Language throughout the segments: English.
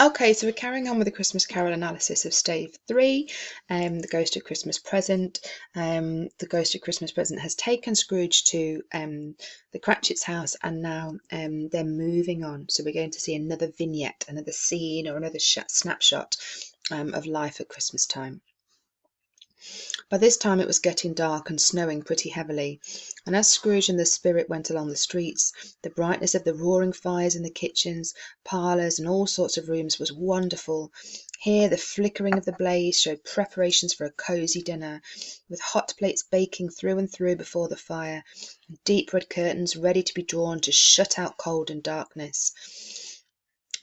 Okay, so we're carrying on with the Christmas Carol analysis of Stave 3, the Ghost of Christmas Present. The Ghost of Christmas Present has taken Scrooge to the Cratchit's house, and now they're moving on. So we're going to see another vignette, another scene, or another snapshot of life at Christmas time. By this time it was getting dark and snowing pretty heavily, and as Scrooge and the Spirit went along the streets, the brightness of the roaring fires in the kitchens, parlours, and all sorts of rooms was wonderful. Here the flickering of the blaze showed preparations for a cosy dinner, with hot plates baking through and through before the fire, and deep red curtains ready to be drawn to shut out cold and darkness.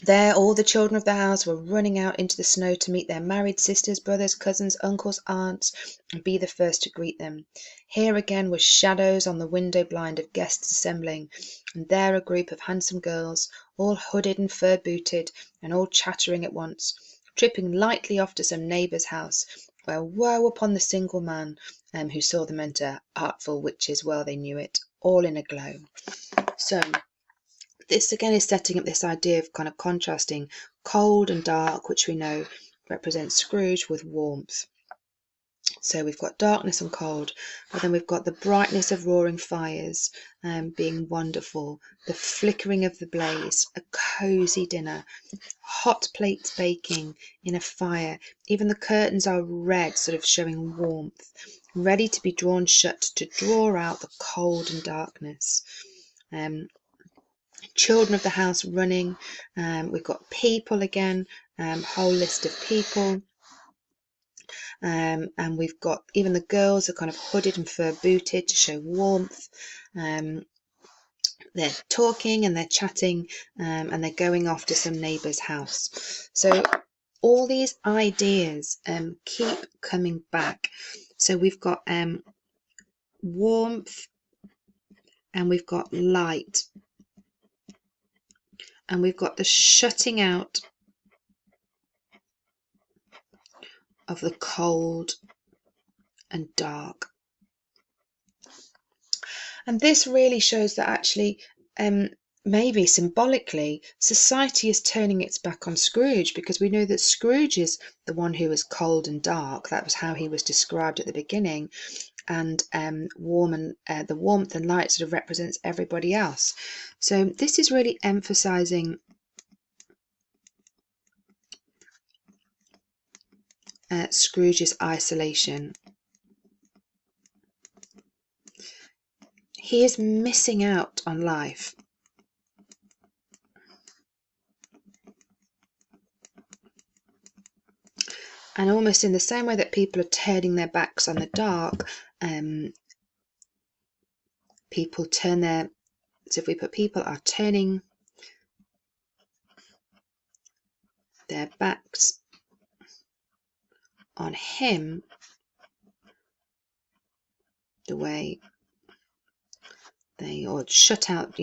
There all the children of the house were running out into the snow to meet their married sisters, brothers, cousins, uncles, aunts, and be the first to greet them. Here again were shadows on the window blind of guests assembling, and there a group of handsome girls, all hooded and fur-booted, and all chattering at once, tripping lightly off to some neighbour's house, where woe upon the single man who saw them enter, artful witches well they knew it, all in a glow. So this again is setting up this idea of kind of contrasting cold and dark, which we know represents Scrooge, with warmth. So we've got darkness and cold, but then we've got the brightness of roaring fires being wonderful, the flickering of the blaze, a cosy dinner, hot plates baking in a fire. Even the curtains are red, sort of showing warmth, ready to be drawn shut to draw out the cold and darkness. Children of the house running. We've got people again, whole list of people. And we've got even the girls are kind of hooded and fur booted to show warmth. They're talking and they're chatting, and they're going off to some neighbour's house. So all these ideas keep coming back. So we've got warmth, and we've got light, and we've got the shutting out of the cold and dark. And this really shows that actually, maybe symbolically, society is turning its back on Scrooge, because we know that Scrooge is the one who was cold and dark. That was how he was described at the beginning. And warm, and the warmth and light sort of represents everybody else. So this is really emphasizing Scrooge's isolation. He is missing out on life. And almost in the same way that people are turning their backs on the dark, people turn their, so if we put people are turning their backs on him, the way they, or shut out,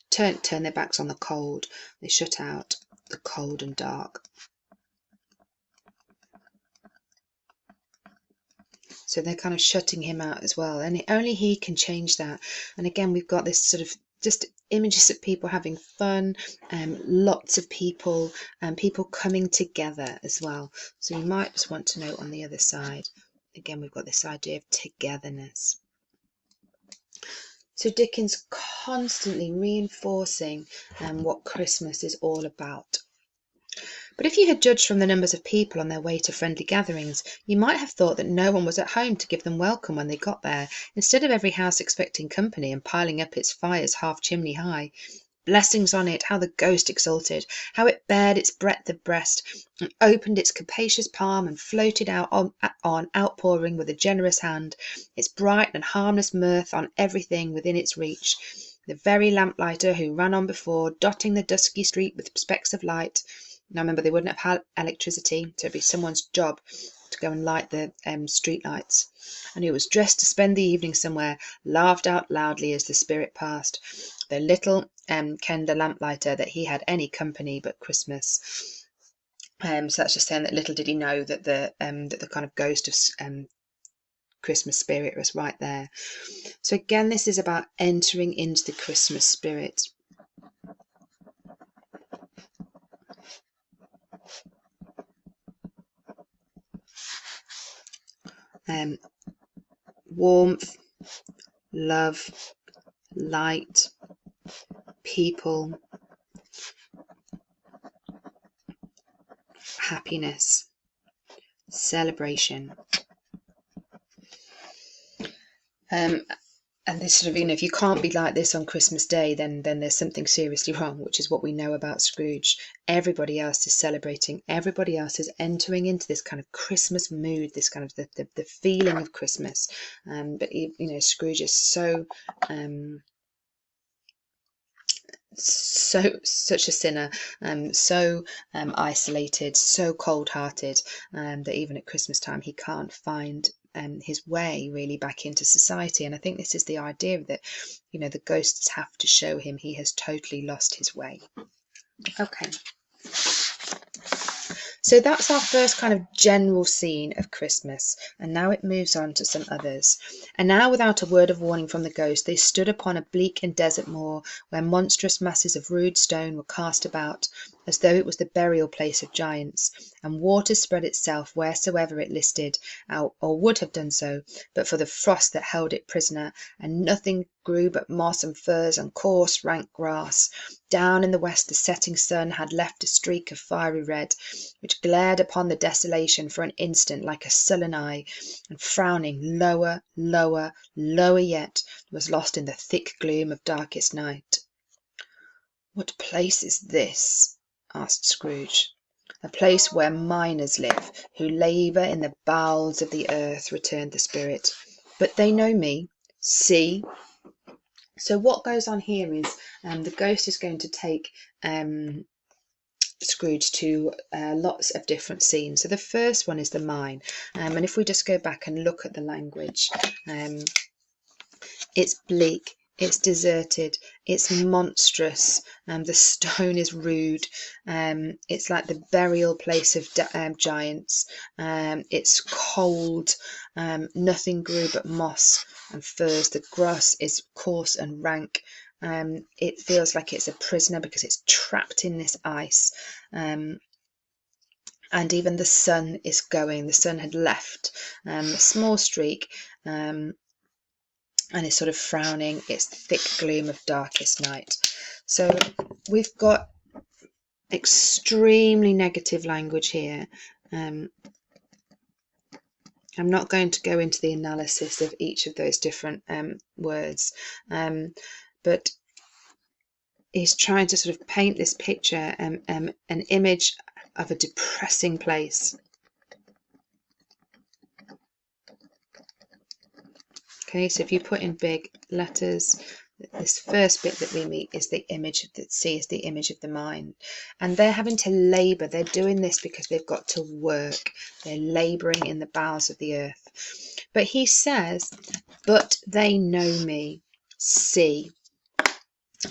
turn their backs on the cold, they shut out the cold and dark. So they're kind of shutting him out as well, and only he can change that. And again, we've got this sort of just images of people having fun, lots of people, and people coming together as well. So you might just want to note on the other side, again, we've got this idea of togetherness. So Dickens constantly reinforcing what Christmas is all about. But if you had judged from the numbers of people on their way to friendly gatherings, you might have thought that no one was at home to give them welcome when they got there, instead of every house expecting company and piling up its fires half chimney high. Blessings on it, how the ghost exulted, how it bared its breadth of breast, and opened its capacious palm, and floated out on outpouring with a generous hand, its bright and harmless mirth on everything within its reach. The very lamplighter who ran on before, dotting the dusky street with specks of light. Now remember, they wouldn't have had electricity, so it'd be someone's job to go and light the street lights. And who was dressed to spend the evening somewhere, laughed out loudly as the Spirit passed. The little kenned the lamplighter that he had any company but Christmas. So that's just saying that little did he know that the kind of ghost of Christmas spirit was right there. So again, this is about entering into the Christmas spirit. warmth, love, light, people, happiness, celebration. And this sort of, if you can't be like this on Christmas Day, then there's something seriously wrong, which is what we know about Scrooge. Everybody else is celebrating. Everybody else is entering into this kind of Christmas mood, this kind of the feeling of Christmas. But Scrooge is such a sinner, so isolated, so cold-hearted, that even at Christmas time he can't find his way really back into society. And I think this is the idea that the ghosts have to show him he has totally lost his way. Okay. So that's our first kind of general scene of Christmas, and now it moves on to some others. And now, without a word of warning from the ghost, they stood upon a bleak and desert moor, where monstrous masses of rude stone were cast about, as though it was the burial place of giants, and water spread itself wheresoever it listed, or would have done so, but for the frost that held it prisoner, and nothing grew but moss and furze and coarse rank grass. Down in the west the setting sun had left a streak of fiery red, which glared upon the desolation for an instant like a sullen eye, and frowning lower, lower, lower yet, was lost in the thick gloom of darkest night. "What place is this?" asked Scrooge. "A place where miners live, who labour in the bowels of the earth," returned the spirit. "But they know me. See." So what goes on here is the ghost is going to take Scrooge to lots of different scenes. So the first one is the mine, and if we just go back and look at the language, it's bleak, it's deserted, it's monstrous, the stone is rude, it's like the burial place of giants, it's cold, nothing grew but moss and furze, the grass is coarse and rank, it feels like it's a prisoner because it's trapped in this ice, and even the sun is going, the sun had left a small streak, and it's sort of frowning, it's thick gloom of darkest night. So we've got extremely negative language here. I'm not going to go into the analysis of each of those different words, but he's trying to sort of paint this picture, an image of a depressing place. Okay, so if you put in big letters, this first bit that we meet is the image that sees the image of the mine, and they're having to labour. They're doing this because they've got to work. They're labouring in the bowels of the earth. But he says, "But they know me. See."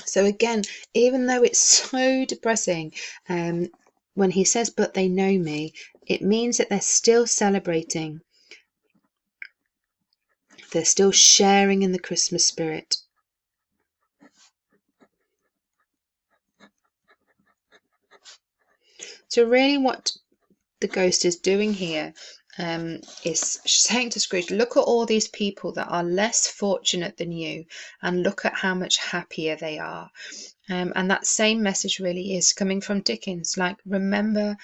So again, even though it's so depressing, when he says, "But they know me," it means that they're still celebrating. They're still sharing in the Christmas spirit. So really what the ghost is doing here is saying to Scrooge, look at all these people that are less fortunate than you, and look at how much happier they are. And that same message really is coming from Dickens, like, remember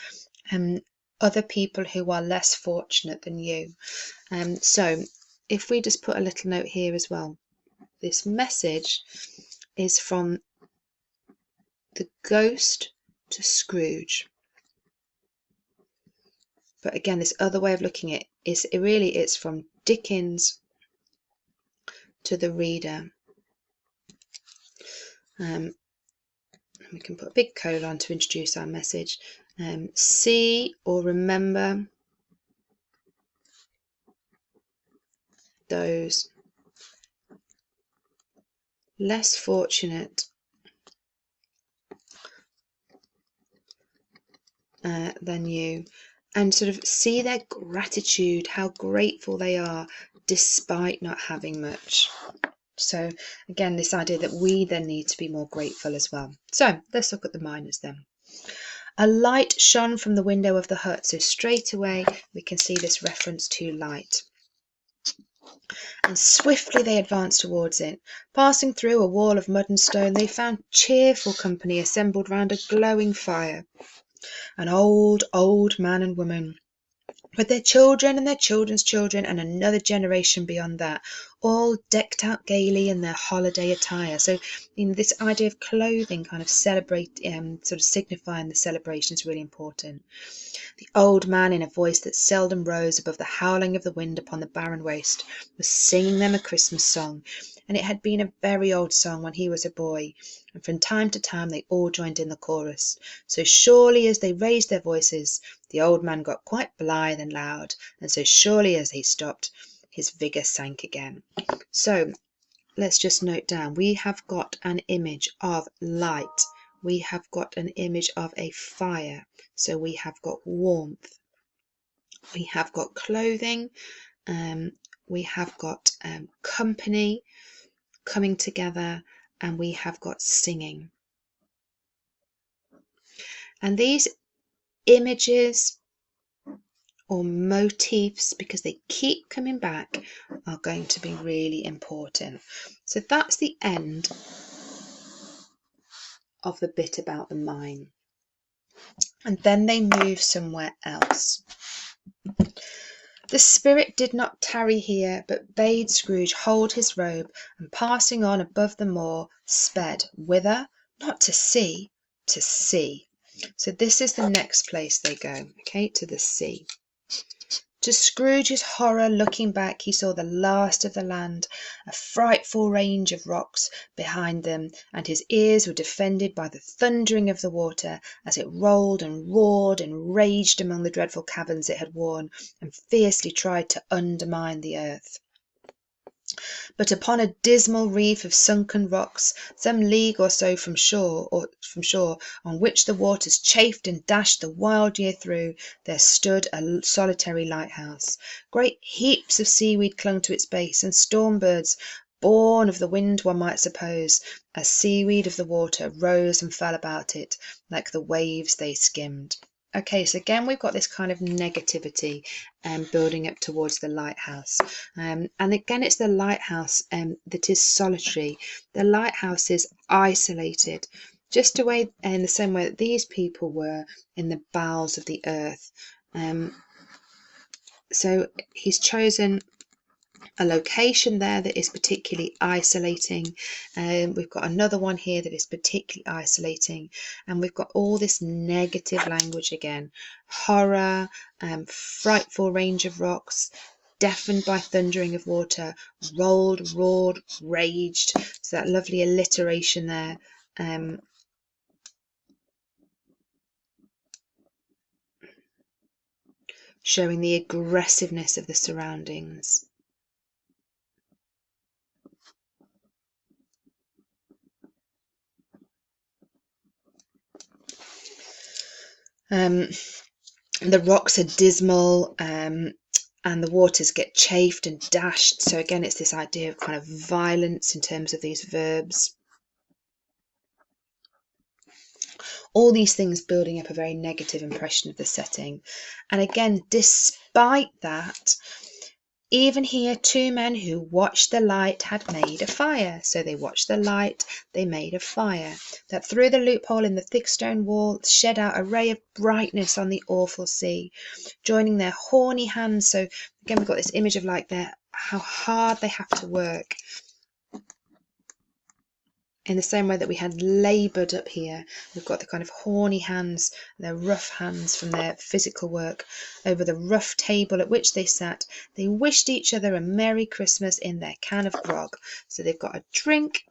other people who are less fortunate than you. So if we just put a little note here as well, this message is from the ghost to Scrooge. But again, this other way of looking at it is it's from Dickens to the reader. We can put a big colon to introduce our message. See or remember those less fortunate than you, and sort of see their gratitude, how grateful they are despite not having much. So again, this idea that we then need to be more grateful as well. So let's look at the miners then. A light shone from the window of the hut, so straight away we can see this reference to light. and swiftly they advanced towards it. Passing through a wall of mud and stone, they found cheerful company assembled round a glowing fire. An old, old man and woman, with their children and their children's children and another generation beyond that, all decked out gaily in their holiday attire. So, this idea of clothing kind of sort of signifying the celebration is really important. The old man, in a voice that seldom rose above the howling of the wind upon the barren waste, was singing them a Christmas song, and it had been a very old song when he was a boy, and from time to time they all joined in the chorus. So surely as they raised their voices, the old man got quite blithe and loud, and so surely as they stopped, his vigour sank again. So let's just note down, we have got an image of light. We have got an image of a fire. So we have got warmth. We have got clothing. We have got company coming together, and we have got singing. And these images or motifs, because they keep coming back, are going to be really important. So that's the end of the bit about the mine. And then they move somewhere else. The spirit did not tarry here, but bade Scrooge hold his robe, and passing on above the moor, sped whither? Not to sea, to sea. So this is the next place they go, okay, to the sea. To Scrooge's horror, looking back, he saw the last of the land, a frightful range of rocks behind them, and his ears were defended by the thundering of the water as it rolled and roared and raged among the dreadful caverns it had worn, and fiercely tried to undermine the earth. But upon a dismal reef of sunken rocks, some league or so from shore, on which the waters chafed and dashed the wild year through, there stood a solitary lighthouse. Great heaps of seaweed clung to its base, and storm birds, born of the wind one might suppose, as seaweed of the water, rose and fell about it, like the waves they skimmed. Okay, so again we've got this kind of negativity building up towards the lighthouse. And again it's the lighthouse that is solitary. The lighthouse is isolated, just away in the same way that these people were in the bowels of the earth. So he's chosen a location there that is particularly isolating. We've got another one here that is particularly isolating, and we've got all this negative language again. Horror, frightful range of rocks, deafened by thundering of water, rolled, roared, raged. So that lovely alliteration there. Showing the aggressiveness of the surroundings. The rocks are dismal, and the waters get chafed and dashed. So again, it's this idea of kind of violence in terms of these verbs. All these things building up a very negative impression of the setting. And again, despite that, even here, two men who watched the light had made a fire. So they watched the light, they made a fire, that through the loophole in the thick stone wall shed out a ray of brightness on the awful sea, joining their horny hands. So again, we've got this image of like how hard they have to work. In the same way that we had laboured up here, we've got the kind of horny hands, their rough hands from their physical work. Over the rough table at which they sat, they wished each other a Merry Christmas in their can of grog. So they've got a drink,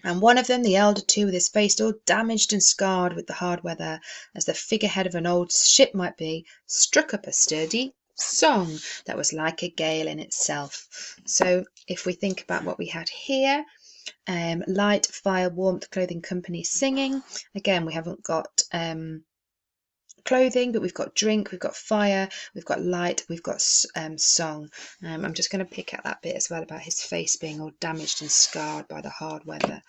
and one of them, the elder two, with his face all damaged and scarred with the hard weather, as the figurehead of an old ship might be, struck up a sturdy song that was like a gale in itself. So if we think about what we had here, light, fire, warmth, clothing, company, singing. Again, we haven't got clothing, but we've got drink, we've got fire, we've got light, we've got song. I'm just going to pick out that bit as well about his face being all damaged and scarred by the hard weather.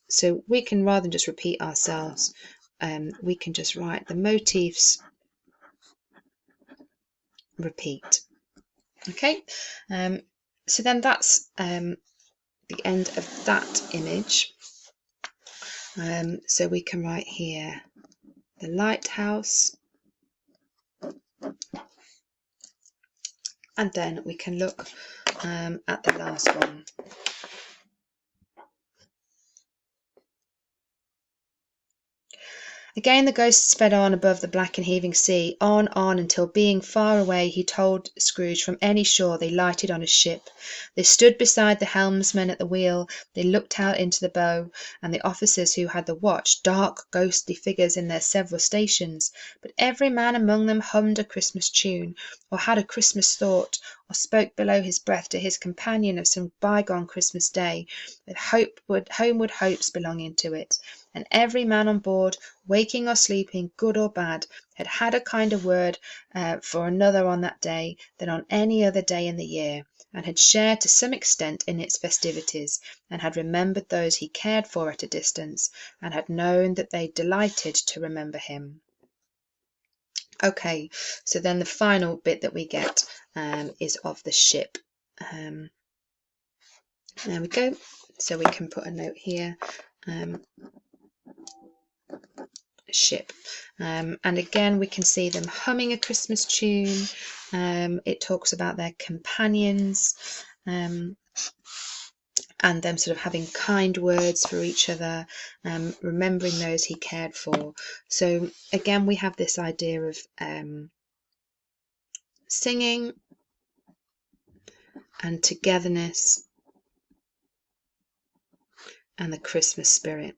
So we can, rather than just repeat ourselves, we can just write the motifs, repeat. Okay, so then that's the end of that image. So we can write here the lighthouse, and then we can look at the last one. Again the ghost sped on above the black and heaving sea, on, until being far away he told Scrooge from any shore they lighted on a ship. They stood beside the helmsman at the wheel, they looked out into the bow, and the officers who had the watch, dark ghostly figures in their several stations, but every man among them hummed a Christmas tune, or had a Christmas thought, or spoke below his breath to his companion of some bygone Christmas day, with homeward hopes belonging to it. And every man on board, waking or sleeping, good or bad, had had a kinder word for another on that day than on any other day in the year, and had shared to some extent in its festivities, and had remembered those he cared for at a distance, and had known that they delighted to remember him. Okay, so then the final bit that we get is of the ship. There we go. So we can put a note here. Ship, and again we can see them humming a Christmas tune. It talks about their companions, and them sort of having kind words for each other, remembering those he cared for. So again we have this idea of singing and togetherness and the Christmas spirit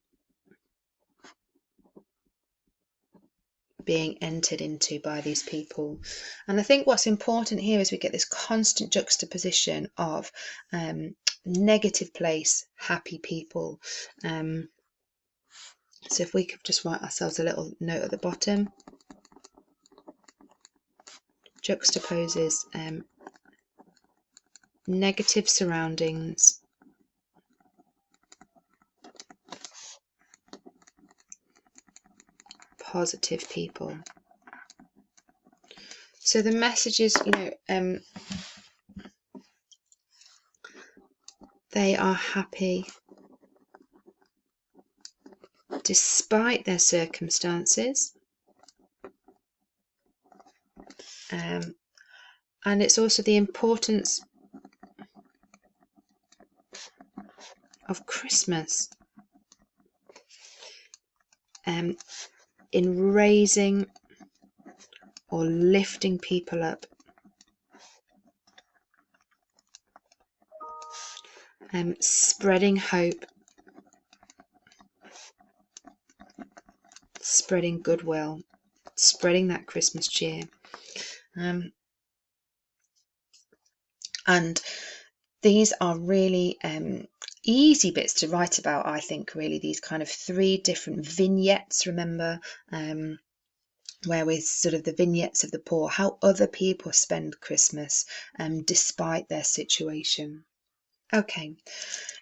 being entered into by these people. And I think what's important here is we get this constant juxtaposition of negative place, happy people. So if we could just write ourselves a little note at the bottom, juxtaposes negative surroundings, positive people. So the message is, they are happy despite their circumstances, and it's also the importance of Christmas in raising or lifting people up, spreading hope, spreading goodwill, spreading that Christmas cheer. And these are really easy bits to write about, I think, really, these kind of 3 different vignettes, remember, where we're sort of the vignettes of the poor, how other people spend Christmas despite their situation. Okay,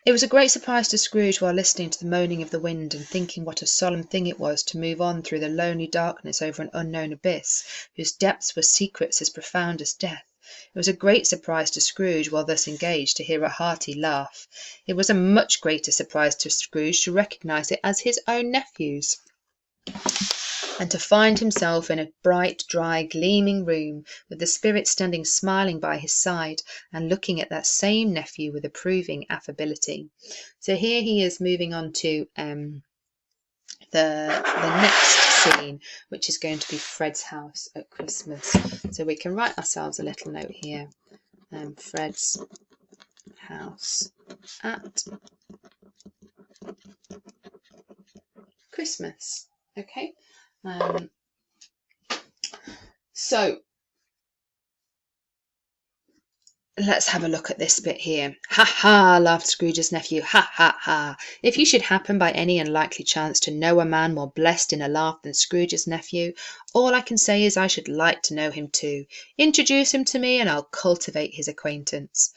it was a great surprise to Scrooge while listening to the moaning of the wind and thinking what a solemn thing it was to move on through the lonely darkness over an unknown abyss, whose depths were secrets as profound as death. It was a great surprise to Scrooge, while thus engaged, to hear a hearty laugh. It was a much greater surprise to Scrooge to recognise it as his own nephew's, and to find himself in a bright, dry, gleaming room, with the Spirit standing smiling by his side, and looking at that same nephew with approving affability. So here he is moving on to the next scene, which is going to be Fred's house at Christmas. So we can write ourselves a little note here. Fred's house at Christmas. Okay. So let's have a look at this bit here. Ha ha, laughed Scrooge's nephew. Ha ha ha. If you should happen by any unlikely chance to know a man more blessed in a laugh than Scrooge's nephew, all I can say is I should like to know him too. Introduce him to me and I'll cultivate his acquaintance.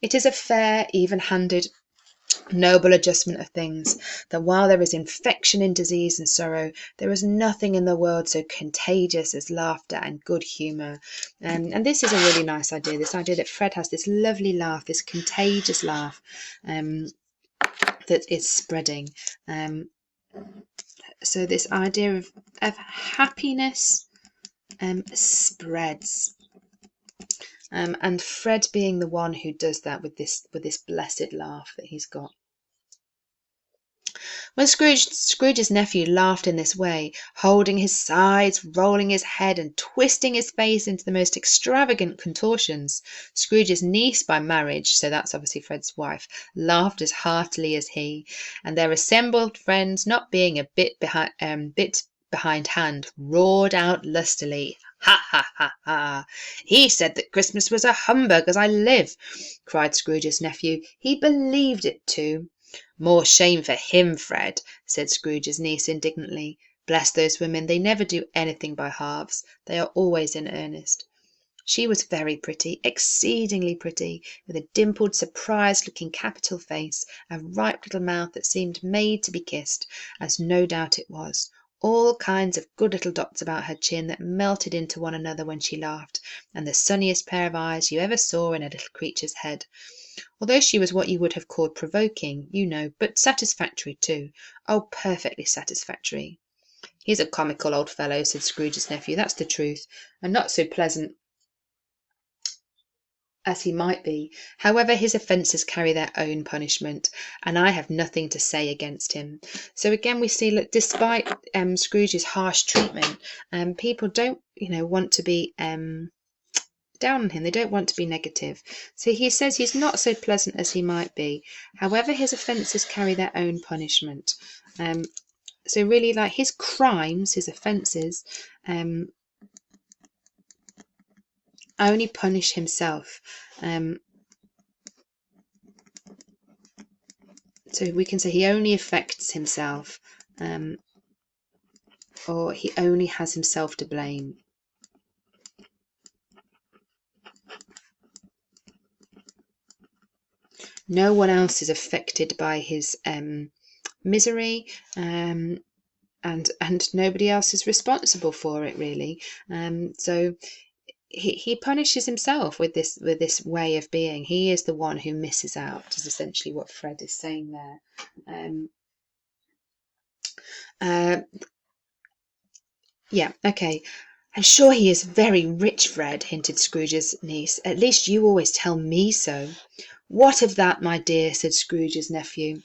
It is a fair, even-handed Noble adjustment of things, that while there is infection in disease and sorrow, there is nothing in the world so contagious as laughter and good humour. And this is a really nice idea, this idea that Fred has this lovely laugh, this contagious laugh that is spreading. So this idea of happiness spreads. And Fred being the one who does that with this blessed laugh that he's got. When Scrooge's nephew laughed in this way, holding his sides, rolling his head, and twisting his face into the most extravagant contortions, Scrooge's niece by marriage, so that's obviously Fred's wife, laughed as heartily as he, and their assembled friends, not being a bit behindhand, roared out lustily. "Ha, ha, ha, ha! He said that Christmas was a humbug, as I live!" cried Scrooge's nephew. "He believed it too." "More shame for him, Fred," said Scrooge's niece indignantly. "Bless those women, they never do anything by halves. They are always in earnest." She was very pretty, exceedingly pretty, with a dimpled, surprised-looking capital face, a ripe little mouth that seemed made to be kissed, as no doubt it was, all kinds of good little dots about her chin that melted into one another when she laughed, and the sunniest pair of eyes you ever saw in a little creature's head. Although she was what you would have called provoking, you know, but satisfactory too. Oh, perfectly satisfactory. "He's a comical old fellow," said Scrooge's nephew, "that's the truth, and not so pleasant as he might be. However, his offences carry their own punishment, and I have nothing to say against him." So again, we see that despite Scrooge's harsh treatment, people don't, want to be down on him. They don't want to be negative. So he says he's not so pleasant as he might be. However, his offences carry their own punishment. So really, like his crimes, his offences, only punish himself. So we can say he only affects himself, or he only has himself to blame. No one else is affected by his misery, and nobody else is responsible for it, really. So he punishes himself with this way of being. He is the one who misses out, is essentially what Fred is saying there. Yeah, okay. "I'm sure he is very rich, Fred," hinted Scrooge's niece. "At least you always tell me so." "What of that, my dear?" said Scrooge's nephew.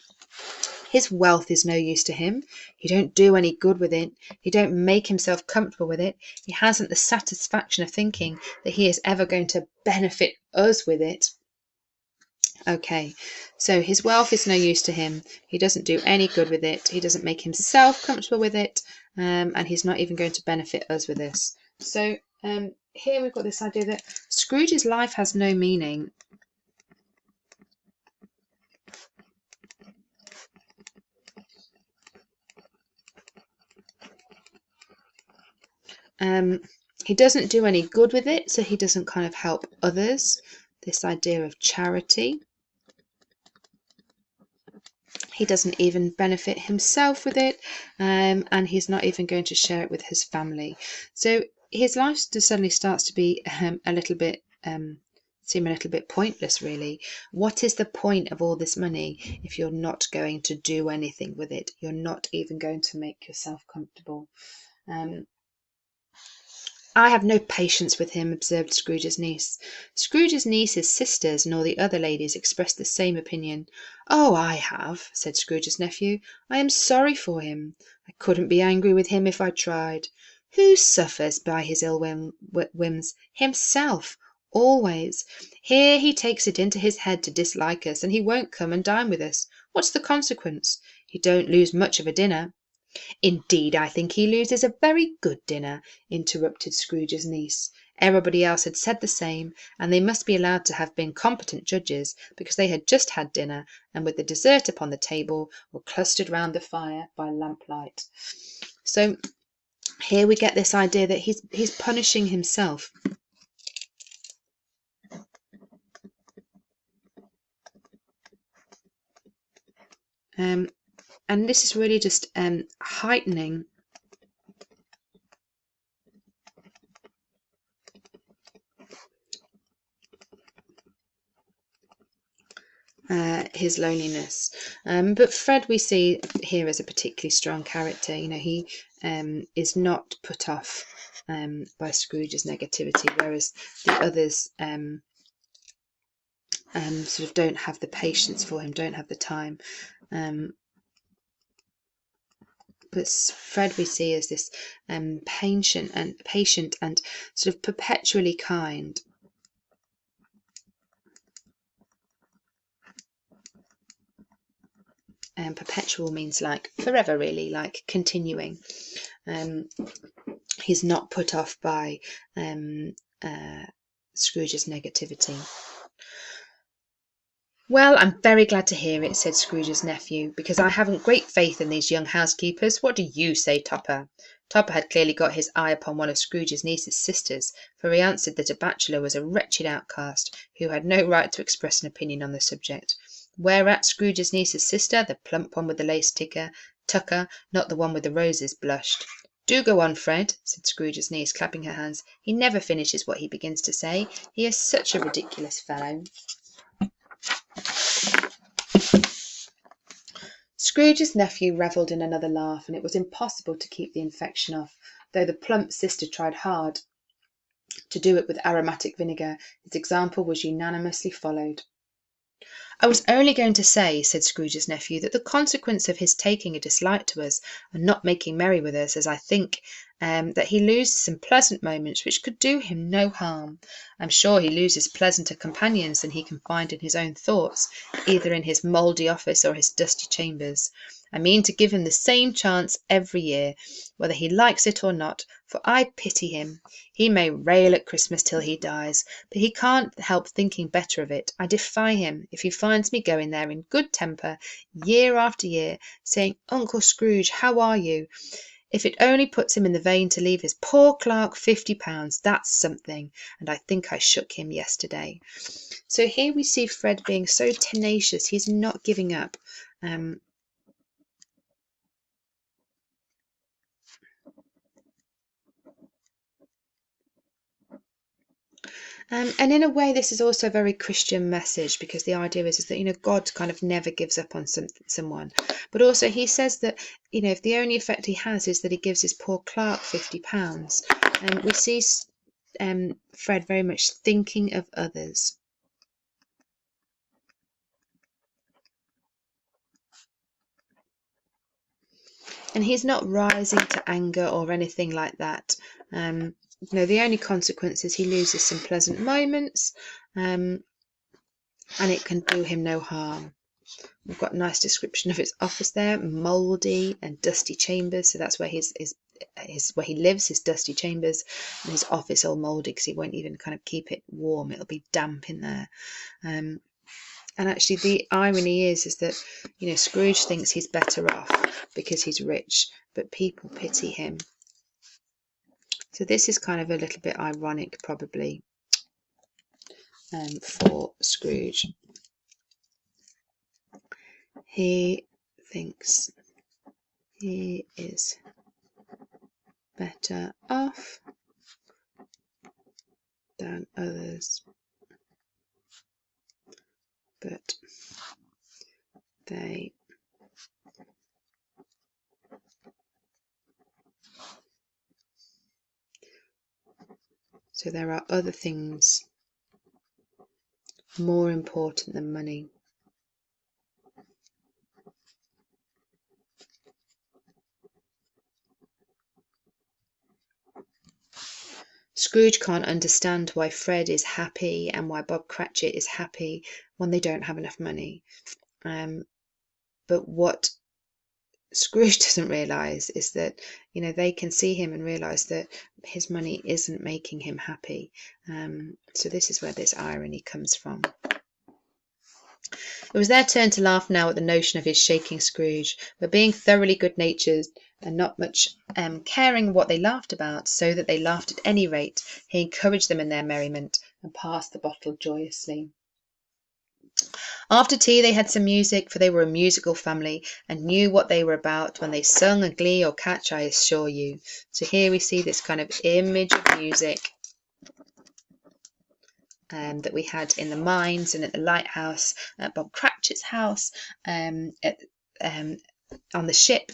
"His wealth is no use to him. He don't do any good with it. He don't make himself comfortable with it. He hasn't the satisfaction of thinking that he is ever going to benefit us with it." Okay, so his wealth is no use to him. He doesn't do any good with it. He doesn't make himself comfortable with it, and he's not even going to benefit us with this. So here we've got this idea that Scrooge's life has no meaning. He doesn't do any good with it, so he doesn't kind of help others. This idea of charity. He doesn't even benefit himself with it, and he's not even going to share it with his family. So his life suddenly starts to be a little bit seem a little bit pointless, really. What is the point of all this money if you're not going to do anything with it? You're not even going to make yourself comfortable. "I have no patience with him," observed Scrooge's niece. Scrooge's niece's sisters and all the other ladies expressed the same opinion. "Oh, I have," said Scrooge's nephew. "I am sorry for him. I couldn't be angry with him if I tried. Who suffers by his ill whims? Himself, always. Here he takes it into his head to dislike us, and he won't come and dine with us. What's the consequence? He don't lose much of a dinner." "Indeed, I think he loses a very good dinner," interrupted Scrooge's niece. Everybody else had said the same, and they must be allowed to have been competent judges, because they had just had dinner, and with the dessert upon the table, were clustered round the fire by lamplight. So here we get this idea that he's punishing himself. And this is really just heightening his loneliness. But Fred we see here as a particularly strong character. He is not put off by Scrooge's negativity, whereas the others sort of don't have the patience for him, don't have the time. But Fred we see as this patient and sort of perpetually kind. Perpetual means like forever, really, like continuing. He's not put off by Scrooge's negativity. "Well, I'm very glad to hear it," said Scrooge's nephew, "because I haven't great faith in these young housekeepers. What do you say, Topper?" Topper had clearly got his eye upon one of Scrooge's niece's sisters, for he answered that a bachelor was a wretched outcast, who had no right to express an opinion on the subject. Whereat Scrooge's niece's sister, the plump one with the lace tucker, not the one with the roses, blushed. "Do go on, Fred," said Scrooge's niece, clapping her hands. "He never finishes what he begins to say. He is such a ridiculous fellow." Scrooge's nephew revelled in another laugh, and it was impossible to keep the infection off, though the plump sister tried hard to do it with aromatic vinegar. His example was unanimously followed. "I was only going to say," said Scrooge's nephew, "that the consequence of his taking a dislike to us, and not making merry with us, as I think, that he loses some pleasant moments which could do him no harm. I'm sure he loses pleasanter companions than he can find in his own thoughts, either in his mouldy office or his dusty chambers. I mean to give him the same chance every year, whether he likes it or not, for I pity him. He may rail at Christmas till he dies, but he can't help thinking better of it. I defy him, if he finds me going there in good temper, year after year, saying, 'Uncle Scrooge, how are you?' If it only puts him in the vein to leave his poor clerk £50, that's something, and I think I shook him yesterday." So here we see Fred being so tenacious, he's not giving up. And in a way, this is also a very Christian message, because the idea is that God kind of never gives up on someone. But also he says that if the only effect he has is that he gives his poor clerk £50, and we see Fred very much thinking of others. And he's not rising to anger or anything like that. The only consequence is he loses some pleasant moments, and it can do him no harm. We've got a nice description of his office there, mouldy and dusty chambers. So that's where where he lives, his dusty chambers, and his office all mouldy because he won't even kind of keep it warm. It'll be damp in there. And actually, the irony is that Scrooge thinks he's better off because he's rich, but people pity him. So this is kind of a little bit ironic, probably, for Scrooge. He thinks he is better off than others, but they so there are other things more important than money. Scrooge can't understand why Fred is happy and why Bob Cratchit is happy when they don't have enough money. But what Scrooge doesn't realise is that they can see him and realise that his money isn't making him happy. So this is where this irony comes from. It was their turn to laugh now at the notion of his shaking Scrooge, but being thoroughly good-natured and not much caring what they laughed about, so that they laughed at any rate, he encouraged them in their merriment and passed the bottle joyously. After tea they had some music, for they were a musical family and knew what they were about when they sung a glee or catch, I assure you. So here we see this kind of image of music that we had in the mines and at the lighthouse, at Bob Cratchit's house, um, on the ship,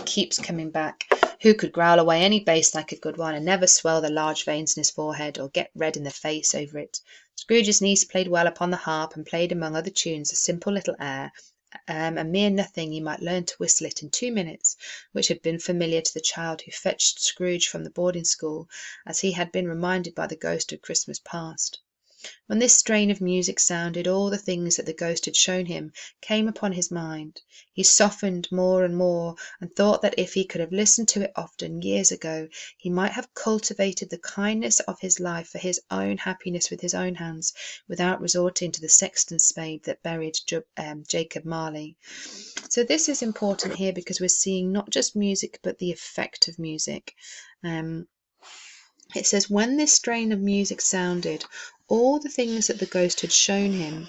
keeps coming back. Who could growl away any bass like a good one and never swell the large veins in his forehead or get red in the face over it? Scrooge's niece played well upon the harp, and played among other tunes a simple little air, a mere nothing, you might learn to whistle it in 2 minutes, which had been familiar to the child who fetched Scrooge from the boarding school, as he had been reminded by the ghost of Christmas past. When this strain of music sounded, all the things that the ghost had shown him came upon his mind. He softened more and more, and thought that if he could have listened to it often, years ago, he might have cultivated the kindness of his life for his own happiness with his own hands, without resorting to the sexton's spade that buried Jacob Marley. So this is important here, because we're seeing not just music, but the effect of music. It says, when this strain of music sounded, all the things that the ghost had shown him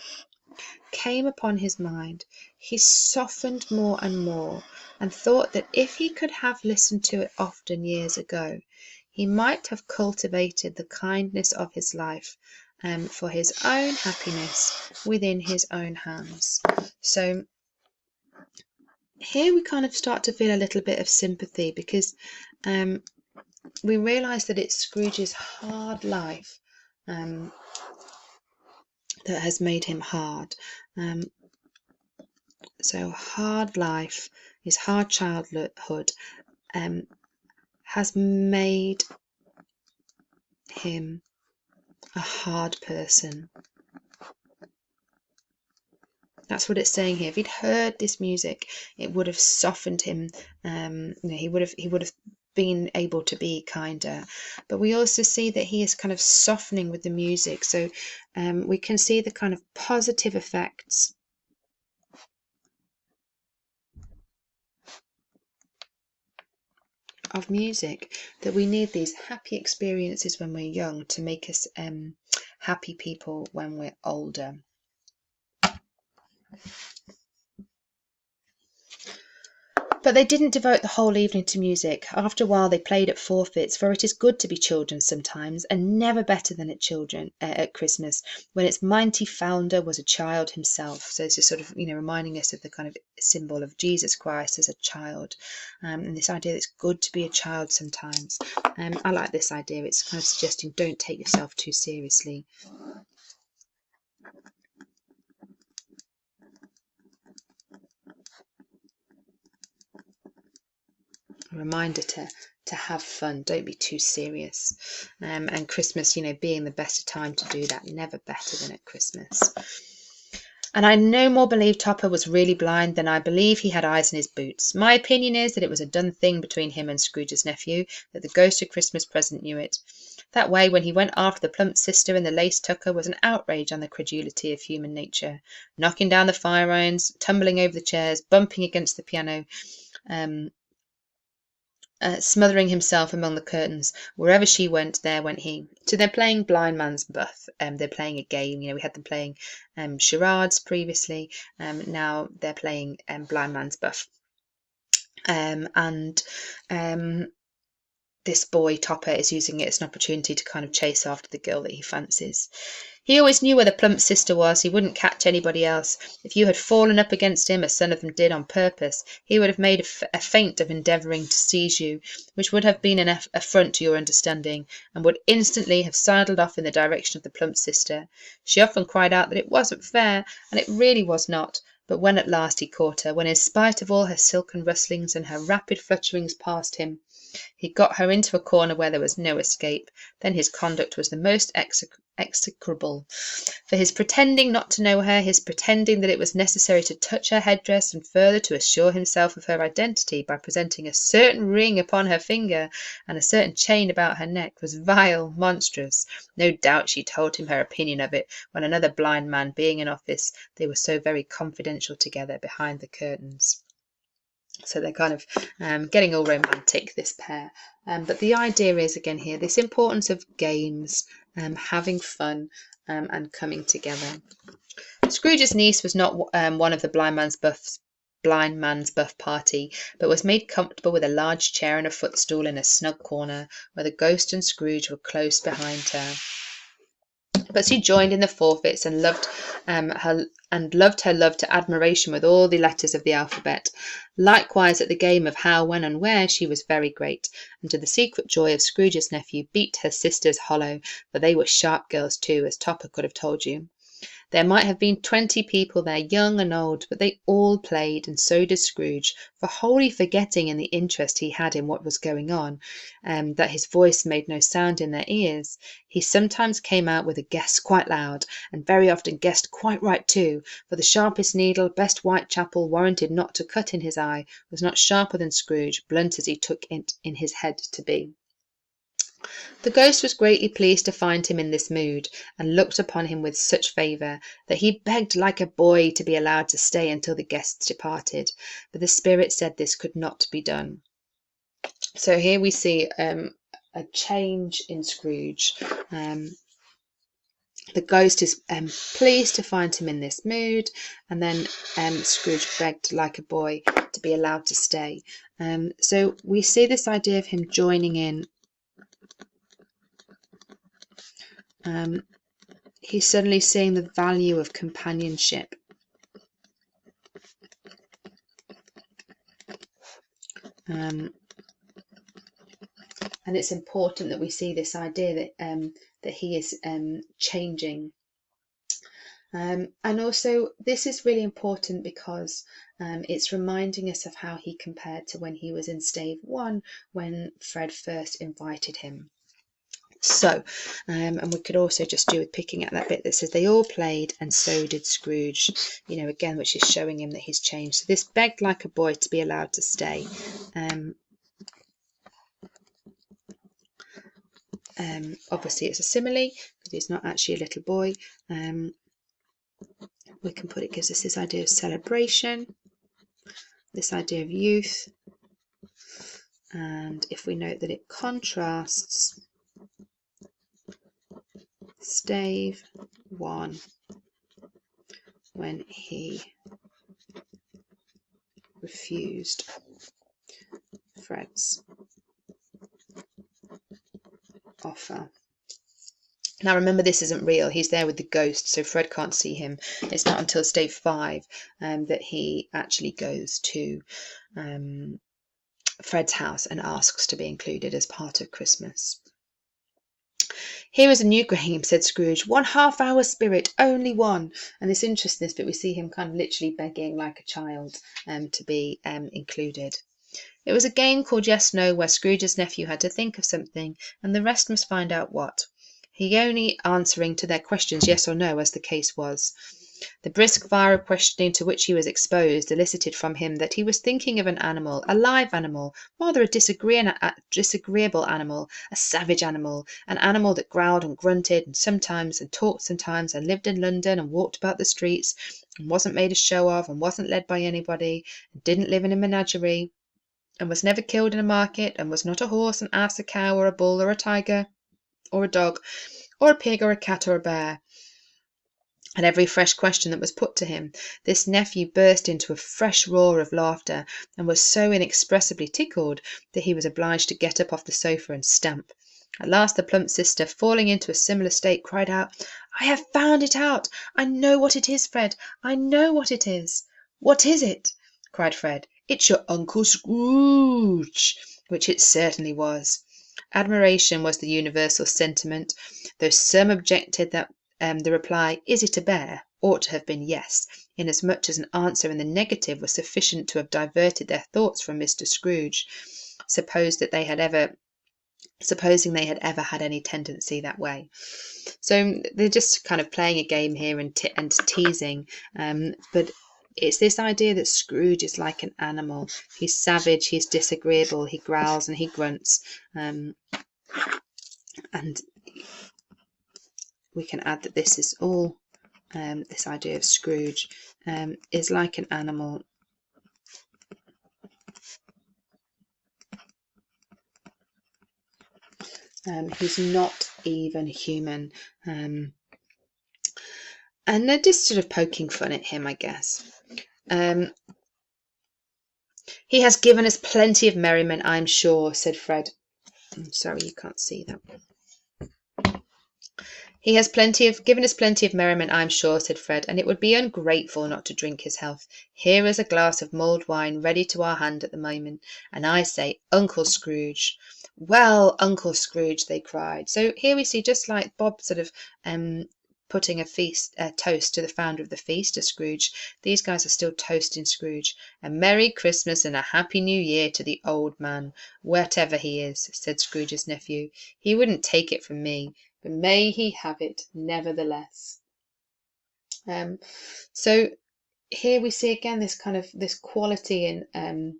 came upon his mind. He softened more and more, and thought that if he could have listened to it often years ago, he might have cultivated the kindness of his life for his own happiness within his own hands. So here we kind of start to feel a little bit of sympathy, because we realise that it's Scrooge's hard life that has made him hard. So hard life, his hard childhood, has made him a hard person. That's what it's saying here. If he'd heard this music, it would have softened him. He would have been able to be kinder. But we also see that he is kind of softening with the music. So we can see the kind of positive effects of music, that we need these happy experiences when we're young to make us happy people when we're older. But they didn't devote the whole evening to music. After a while they played at forfeits, for it is good to be children sometimes, and never better than at Christmas, when its mighty founder was a child himself. So this is sort of, reminding us of the kind of symbol of Jesus Christ as a child, and this idea that it's good to be a child sometimes. I like this idea. It's kind of suggesting don't take yourself too seriously. A reminder to have fun, don't be too serious, and Christmas, being the better time to do that, never better than at Christmas. And I no more believe Topper was really blind than I believe he had eyes in his boots. My opinion is that it was a done thing between him and Scrooge's nephew, that the ghost of Christmas present knew it. That way, when he went after the plump sister in the lace tucker, was an outrage on the credulity of human nature, knocking down the fire irons, tumbling over the chairs, bumping against the piano, smothering himself among the curtains. Wherever she went, there went he. So they're playing blind man's buff. They're playing a game. We had them playing charades previously. Now they're playing blind man's buff. This boy, Topper, is using it as an opportunity to kind of chase after the girl that he fancies. He always knew where the plump sister was. He wouldn't catch anybody else. If you had fallen up against him, as some of them did on purpose, he would have made a feint of endeavouring to seize you, which would have been an affront to your understanding, and would instantly have sidled off in the direction of the plump sister. She often cried out that it wasn't fair, and it really was not. But when at last he caught her, when in spite of all her silken rustlings and her rapid flutterings past him, he got her into a corner where there was no escape, then his conduct was the most execrable. For his pretending not to know her, his pretending that it was necessary to touch her headdress, and further to assure himself of her identity by presenting a certain ring upon her finger and a certain chain about her neck, was vile, monstrous. No doubt she told him her opinion of it, when another blind man being in office, they were so very confidential together behind the curtains. So they're kind of getting all romantic, this pair. But the idea is, again here, this importance of games, having fun, and coming together. Scrooge's niece was not one of the blind man's buff party, but was made comfortable with a large chair and a footstool in a snug corner, where the ghost and Scrooge were close behind her. But she joined in the forfeits and loved her love to admiration with all the letters of the alphabet. Likewise at the game of how, when, and where she was very great, and to the secret joy of Scrooge's nephew beat her sisters hollow, for they were sharp girls too, as Topper could have told you. There might have been 20 people there, young and old, but they all played, and so did Scrooge, for wholly forgetting in the interest he had in what was going on, that his voice made no sound in their ears. He sometimes came out with a guess quite loud, and very often guessed quite right too, for the sharpest needle, best Whitechapel, warranted not to cut in his eye, was not sharper than Scrooge, blunt as he took it in his head to be. The ghost was greatly pleased to find him in this mood, and looked upon him with such favour, that he begged like a boy to be allowed to stay until the guests departed, but the spirit said this could not be done. So here we see a change in Scrooge. The ghost is pleased to find him in this mood, and then Scrooge begged like a boy to be allowed to stay. So we see this idea of him joining in. He's suddenly seeing the value of companionship. And it's important that we see this idea that he is changing. And also, this is really important because it's reminding us of how he compared to when he was in Stave 1, when Fred first invited him. So, and we could also just do with picking at that bit that says they all played and so did Scrooge, again, which is showing him that he's changed. So this begged like a boy to be allowed to stay. Obviously it's a simile, but he's not actually a little boy. We can put, it gives us this idea of celebration, this idea of youth, and if we note that it contrasts Stave 1 when he refused Fred's offer. Now remember, this isn't real. He's there with the ghost, so Fred can't see him. It's not until Stave 5 that he actually goes to Fred's house and asks to be included as part of Christmas. Here is a new game, said Scrooge. 1/2 hour spirit, only one. And it's interesting this bit, we see him kind of literally begging like a child to be included. It was a game called Yes No, where Scrooge's nephew had to think of something, and the rest must find out what. He only answering to their questions yes or no, as the case was. The brisk fire of questioning to which he was exposed elicited from him that he was thinking of an animal, a live animal, rather a disagreeable animal, a savage animal, an animal that growled and grunted and talked sometimes, and lived in London and walked about the streets, and wasn't made a show of, and wasn't led by anybody, and didn't live in a menagerie, and was never killed in a market, and was not a horse, an ass, a cow, or a bull, or a tiger, or a dog, or a pig, or a cat, or a bear. At every fresh question that was put to him, this nephew burst into a fresh roar of laughter, and was so inexpressibly tickled that he was obliged to get up off the sofa and stamp. At last the plump sister, falling into a similar state, cried out, "I have found it out! I know what it is, Fred! I know what it is!" "What is it?" cried Fred. "It's your Uncle Scrooge!" Which it certainly was. Admiration was the universal sentiment, though some objected that the reply, "Is it a bear?" ought to have been yes, inasmuch as an answer in the negative was sufficient to have diverted their thoughts from Mr. Scrooge, supposing they had ever had any tendency that way. So they're just kind of playing a game here and teasing, but it's this idea that Scrooge is like an animal. He's savage, he's disagreeable, he growls and he grunts, and we can add that this is all, this idea of Scrooge is like an animal. He's not even human. And they're just sort of poking fun at him, I guess. He has given us plenty of merriment, I'm sure, said Fred. I'm sorry, you can't see that. He has given us plenty of merriment, I'm sure, said Fred, and it would be ungrateful not to drink his health. Here is a glass of mulled wine ready to our hand at the moment, and I say, Uncle Scrooge. Well, Uncle Scrooge, they cried. So here we see, just like Bob sort of putting a toast to the founder of the feast, to Scrooge, these guys are still toasting Scrooge. A Merry Christmas and a Happy New Year to the old man, whatever he is, said Scrooge's nephew. He wouldn't take it from me, but may he have it nevertheless. So here we see again this quality in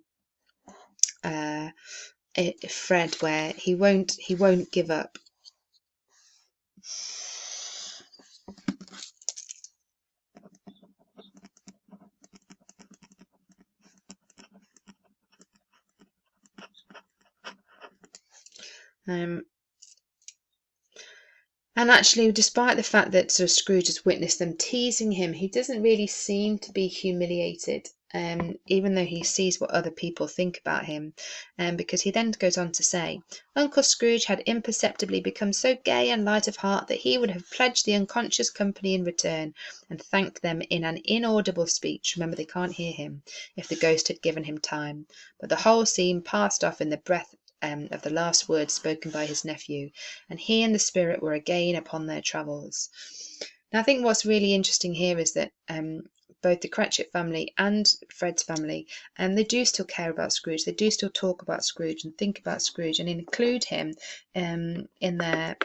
Fred, where he won't give up. And actually, despite the fact that sort of Scrooge has witnessed them teasing him, he doesn't really seem to be humiliated, even though he sees what other people think about him. Because he then goes on to say, Uncle Scrooge had imperceptibly become so gay and light of heart that he would have pledged the unconscious company in return, and thanked them in an inaudible speech, remember they can't hear him, if the ghost had given him time. But the whole scene passed off in the breath of the last words spoken by his nephew, and he and the spirit were again upon their travels. Now, I think what's really interesting here is that both the Cratchit family and Fred's family, they do still care about Scrooge. They do still talk about Scrooge and think about Scrooge and include him in their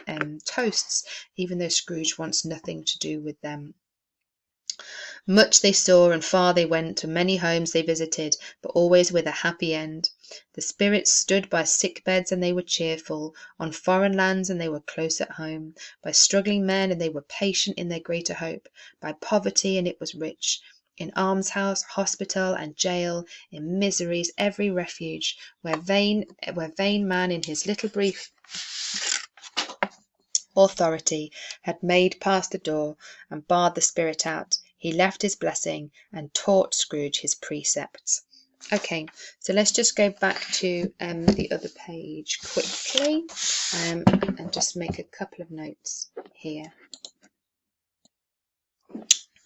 toasts, even though Scrooge wants nothing to do with them. Much they saw and far they went, and many homes they visited, but always with a happy end. The spirits stood by sick beds and they were cheerful, on foreign lands and they were close at home, by struggling men and they were patient in their greater hope, by poverty and it was rich, in almshouse, hospital and jail, in misery's every refuge, where vain man in his little brief authority had made past the door and barred the spirit out, he left his blessing and taught Scrooge his precepts. Okay, so let's just go back to the other page quickly and just make a couple of notes here.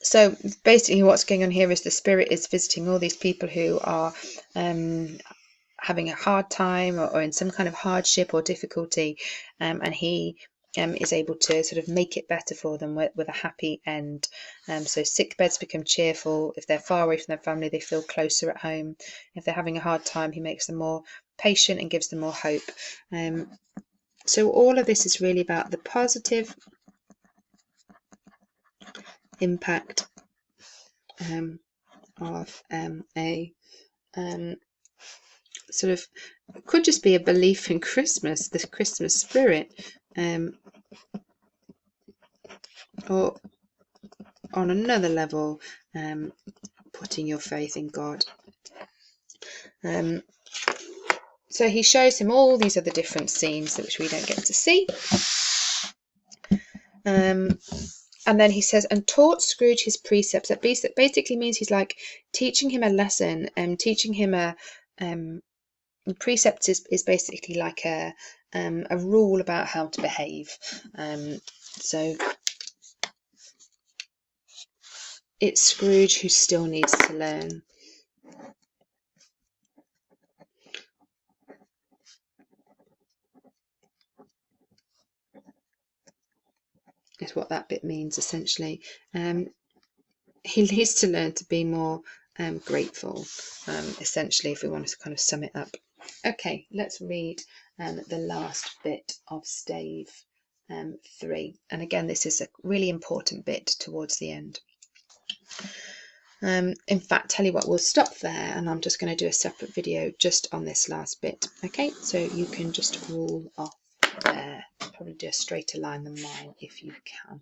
So basically what's going on here is the spirit is visiting all these people who are having a hard time or in some kind of hardship or difficulty, and he is able to sort of make it better for them with a happy end. So sick beds become cheerful. If they're far away from their family, they feel closer at home. If they're having a hard time, he makes them more patient and gives them more hope. So all of this is really about the positive impact of a sort of, could just be a belief in Christmas, the Christmas spirit, or on another level, putting your faith in God. So he shows him all these other different scenes which we don't get to see. And then he says, and taught Scrooge his precepts. That basically means he's like teaching him a lesson, teaching him a precepts is basically like a rule about how to behave. So it's Scrooge who still needs to learn. Is what that bit means essentially. He needs to learn to be more grateful, essentially, if we want to kind of sum it up. Okay, let's read the last bit of Stave 3. And again, this is a really important bit towards the end. In fact, tell you what, we'll stop there and I'm just going to do a separate video just on this last bit. Okay, so you can just rule off there. Probably do a straighter line than mine if you can.